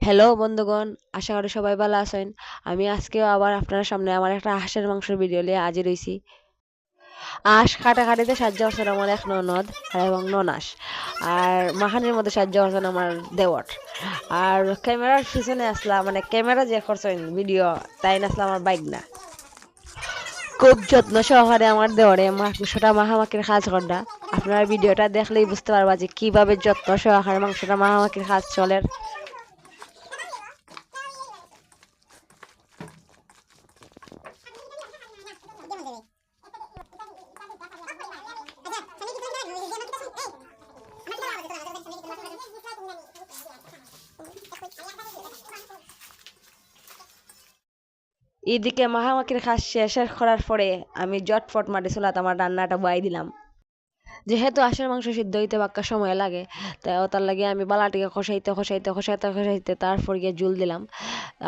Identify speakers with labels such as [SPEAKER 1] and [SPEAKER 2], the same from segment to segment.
[SPEAKER 1] Hello বন্ধুগণ, আশা করি সবাই ভালো আছেন। আমি আজকেও আবার আপনার সামনে আমার একটা হাঁসের মাংসের ভিডিও নিয়ে হাজির হয়েছি। আঁশ কাটাকাটিতে সাহায্য করছেন আমার এক ননদ আর এবং ননাস, আর মাখানির মধ্যে সাহায্য করছেন আমার দেওয়ার। আর ক্যামেরার পিছনে আসলাম, মানে ক্যামেরা যে করছেন ভিডিও তাই না, আসলাম আমার বাইক না। খুব যত্ন সহকারে আমার দেওয়ারে মাংসটা মাখামাখির কাজ করডা। আপনারা ভিডিওটা দেখলেই বুঝতে পারবা যে কিভাবে যত্ন সহকারে মাংসটা মাখামাখির কাজ চলে। এদিকে মাখামাখির কাজ শেষ করার পরে আমি জটফট মাটি চুলাত আমার রান্নাটা বয়াই দিলাম। যেহেতু হাঁসের মাংস সিদ্ধ হইতে বাক্কা সময় লাগে, তাই তার লাগে আমি বালাটিকে খসাইতে তারপর গিয়ে জুল দিলাম।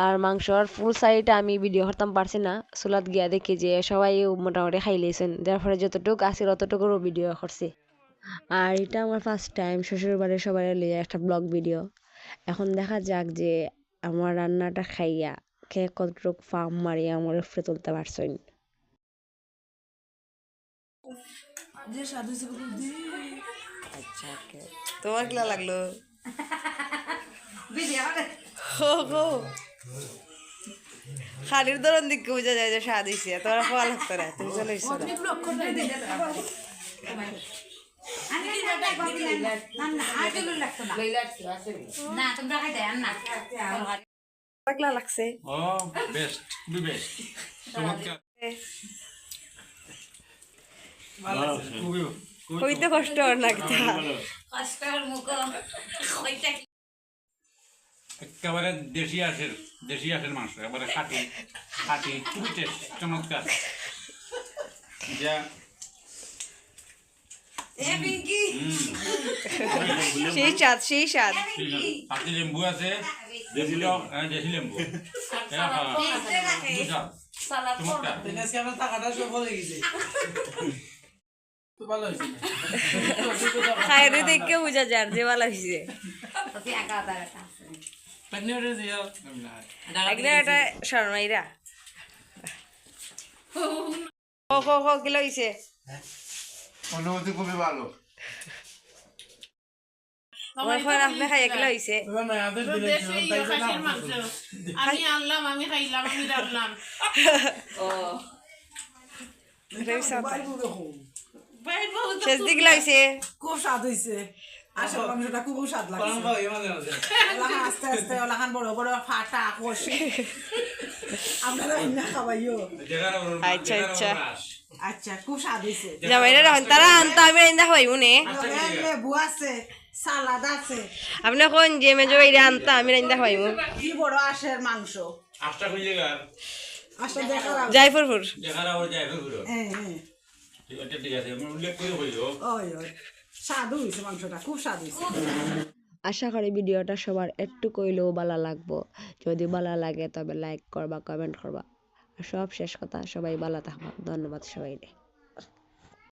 [SPEAKER 1] আর মাংসর ফুল সাইডটা আমি ভিডিও করতাম পারছি না, চুলাত গিয়া দেখি যে সবাই মোটামুটি খাই লিয়েছেন, যার ফলে যতটুকু আসির অতটুকুরও ভিডিও করছি। আর এটা আমার ফার্স্ট টাইম শ্বশুর বাড়ির সবাই লিয়ে একটা ব্লগ ভিডিও। এখন দেখা যাক যে আমার রান্নাটা খাইয়া কে কতটুক ফার্ম মারিয়া আমার উপরে তুলতে পারছেন। আচ্ছা, ওকে। তোমার কি লাগলো? খালির ধরন দিকে বোঝা যায় যে স্বাদ হয়েছে, তোরা খাওয়া লাগতো না, তুমি চলে এসছো না লাগছে। হইতে কষ্ট না
[SPEAKER 2] একেবারে দেশি হাঁসের মাংস, একেবারে খাঁটি খাঁটি, খুবই টেস্ট, চমৎকার। যা
[SPEAKER 1] সেই স্বাদ।
[SPEAKER 2] পাতি লেম্বু আছে, দেশি লেম্বু,
[SPEAKER 1] খাইরে দেখে বোঝা যায় যে ভালো হয়েছে। এটা শর্মাইরা কিলো হয়েছে।
[SPEAKER 3] অনুভূতি খুবই ভালো।
[SPEAKER 1] আপনি খাইয়া কিলো হয়েছে।
[SPEAKER 4] আমি আনলাম, আমি খাইলাম, আমি রাখলাম।
[SPEAKER 1] শেষ দিক কিলো হয়েছে।
[SPEAKER 5] খুব স্বাদ হয়েছে। আসল মাংসটা খুব স্বাদ লাগছে। আস্তে আস্তে ওলাখান বড় বড় ফাটা কষে আপনারা না খাবাইও।
[SPEAKER 1] আচ্ছা আচ্ছা
[SPEAKER 5] আচ্ছা, খুব স্বাদ হয়েছে।
[SPEAKER 1] জামাইরা রাখুন, তারা আনতা আমি রান্না খাইব নে।
[SPEAKER 5] লেবু আছে, সালাদ আছে।
[SPEAKER 1] আপনি কোন যে মেজো বাইরে আনতা আমি রান্না খাইব।
[SPEAKER 5] কি বড় আশের মাংস।
[SPEAKER 2] আটটা খুঁজে গেল,
[SPEAKER 5] আসলে দেখার
[SPEAKER 1] জাইফরপুর।
[SPEAKER 2] দেখার আবার যাই
[SPEAKER 5] হ্যাঁ হ্যাঁ,
[SPEAKER 2] ঠিক আছে, আমি উল্লেখ করে বলবো।
[SPEAKER 5] ওই ওই স্বাদ হয়েছে, মাংসটা খুব স্বাদ হয়েছে।
[SPEAKER 1] আশা করি ভিডিওটা সবার একটু কইলেও ভালো লাগবো। যদি ভালো লাগে তবে লাইক করবা, কমেন্ট করবা। আর সব শেষ কথা, সবাই ভালো থাকবা। ধন্যবাদ সবাইকে।